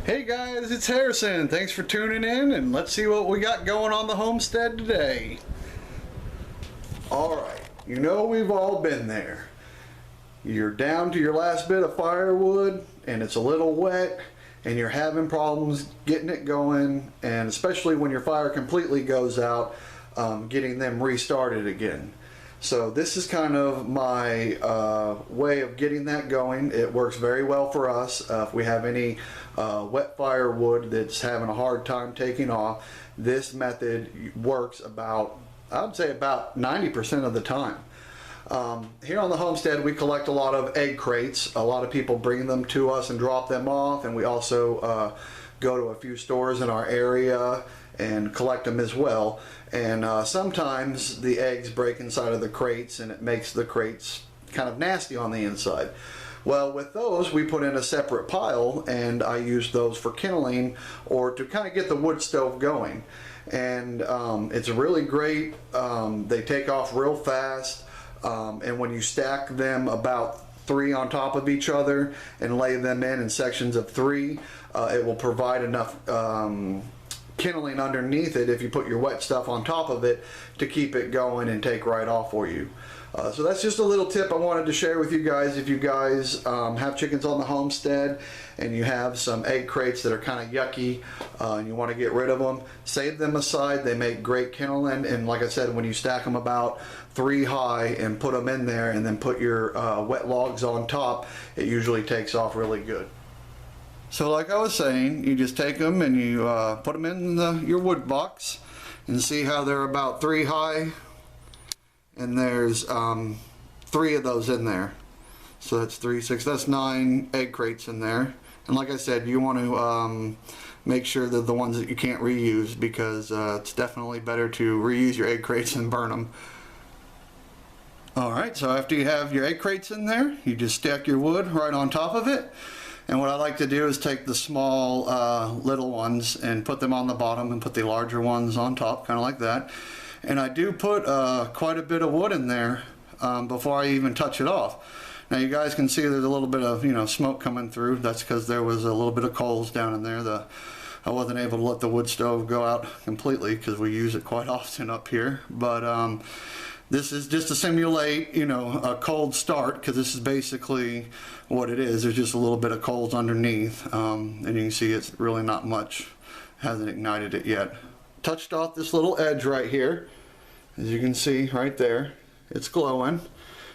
Hey guys, it's Harrison. Thanks for tuning in, and let's see what we got going on the homestead today. Alright, you know we've all been there. You're down to your last bit of firewood and it's a little wet and you're having problems getting it going, and especially when your fire completely goes out, getting them restarted again. So this is kind of my way of getting that going. It works very well for us. If we have any wet firewood that's having a hard time taking off, this method works about, I would say about 90% of the time. Here on the homestead we collect a lot of egg crates. A lot of people bring them to us and drop them off, and we also go to a few stores in our area and collect them as well. And sometimes the eggs break inside of the crates and it makes the crates kind of nasty on the inside. Well, with those we put in a separate pile, and I use those for kindling or to kind of get the wood stove going. And it's really great. They take off real fast, and when you stack them about 3 on top of each other and lay them in sections of 3, it will provide enough kindling underneath it if you put your wet stuff on top of it to keep it going and take right off for you. So that's just a little tip I wanted to share with you guys. If you guys have chickens on the homestead and you have some egg crates that are kind of yucky and you want to get rid of them, save them aside. They make great kindling, and like I said, when you stack them about 3 high and put them in there and then put your wet logs on top, it usually takes off really good. So like I was saying, you just take them and you put them in your wood box and see how they're about 3 high, and there's 3 of those in there. So that's 3, 6, that's 9 egg crates in there. And like I said, you want to make sure that the ones that you can't reuse, because it's definitely better to reuse your egg crates than burn them. Alright, so after you have your egg crates in there, you just stack your wood right on top of it. And what I like to do is take the small little ones and put them on the bottom and put the larger ones on top, kind of like that. And I do put quite a bit of wood in there before I even touch it off. Now you guys can see there's a little bit of smoke coming through. That's because there was a little bit of coals down in there. I wasn't able to let the wood stove go out completely because we use it quite often up here. But this is just to simulate, a cold start, because this is basically what it is. There's just a little bit of coals underneath, and you can see it's really not much. Hasn't ignited it yet. Touched off this little edge right here. As you can see right there, it's glowing.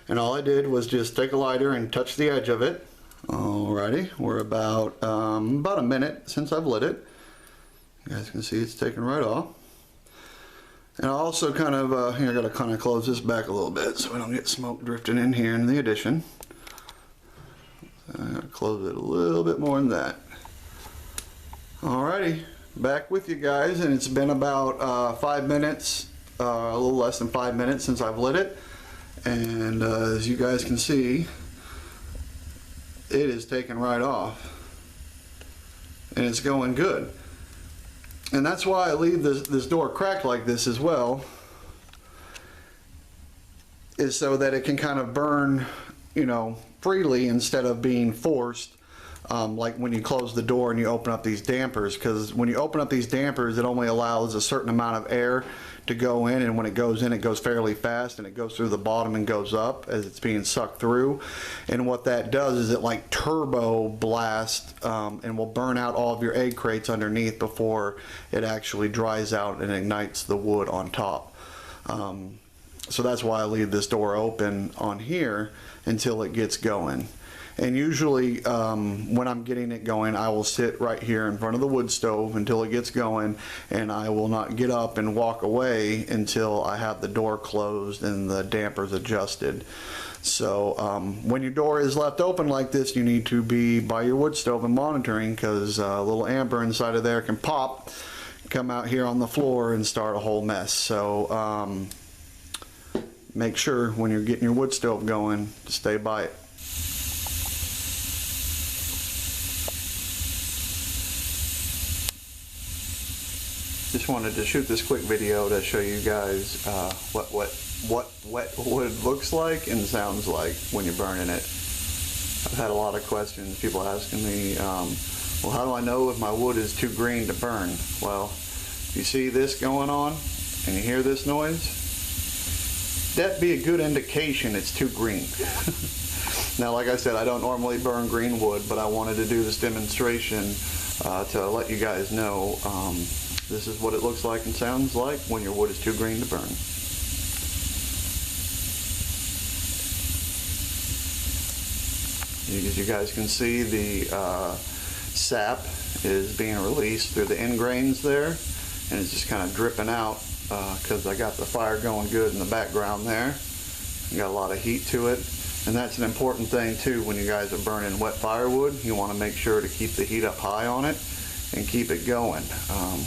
And all I did was just take a lighter and touch the edge of it. Alrighty, we're about a minute since I've lit it. You guys can see it's taken right off. And I also kind of, here I gotta kind of close this back a little bit so we don't get smoke drifting in here in the addition. So I gotta close it a little bit more than that. Alrighty, back with you guys, and it's been about 5 minutes, a little less than 5 minutes since I've lit it. And as you guys can see, it is taking right off. And it's going good. And that's why I leave this door cracked like this as well, is so that it can kind of burn, freely instead of being forced, like when you close the door and you open up these dampers. Because when you open up these dampers, it only allows a certain amount of air to go in, and when it goes in, it goes fairly fast, and it goes through the bottom and goes up as it's being sucked through. And what that does is it like turbo blast and will burn out all of your egg crates underneath before it actually dries out and ignites the wood on top. So that's why I leave this door open on here until it gets going. And usually when I'm getting it going, I will sit right here in front of the wood stove until it gets going, and I will not get up and walk away until I have the door closed and the dampers adjusted. So when your door is left open like this, you need to be by your wood stove and monitoring, because a little amber inside of there can pop, come out here on the floor and start a whole mess. So make sure when you're getting your wood stove going to stay by it. Just wanted to shoot this quick video to show you guys what wet wood looks like and sounds like when you're burning it. I've had a lot of questions, people asking me Well, how do I know if my wood is too green to burn? Well, if you see this going on and you hear this noise, that'd be a good indication it's too green. Now, like I said, I don't normally burn green wood, but I wanted to do this demonstration to let you guys know this is what it looks like and sounds like when your wood is too green to burn. As you guys can see, the sap is being released through the end grains there, and it's just kind of dripping out because I got the fire going good in the background there. Got a lot of heat to it, and that's an important thing too when you guys are burning wet firewood. You want to make sure to keep the heat up high on it and keep it going.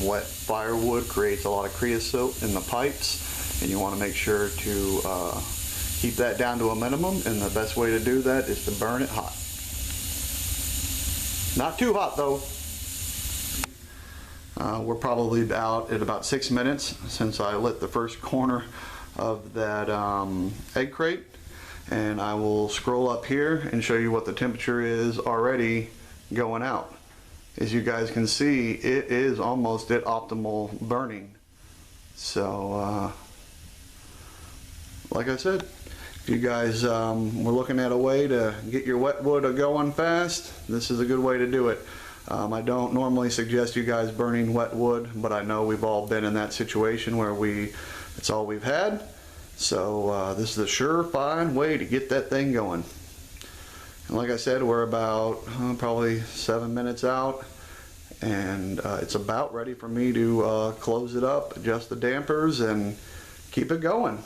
Wet firewood creates a lot of creosote in the pipes, and you want to make sure to keep that down to a minimum, and the best way to do that is to burn it hot. Not too hot though. We're probably at about 6 minutes since I lit the first corner of that egg crate, and I will scroll up here and show you what the temperature is already going out. As you guys can see, it is almost at optimal burning. So like I said, if you guys were looking at a way to get your wet wood going fast, this is a good way to do it. I don't normally suggest you guys burning wet wood, but I know we've all been in that situation where it's all we've had. So this is a surefire way to get that thing going. And like I said, we're about probably 7 minutes out, and it's about ready for me to close it up, adjust the dampers, and keep it going.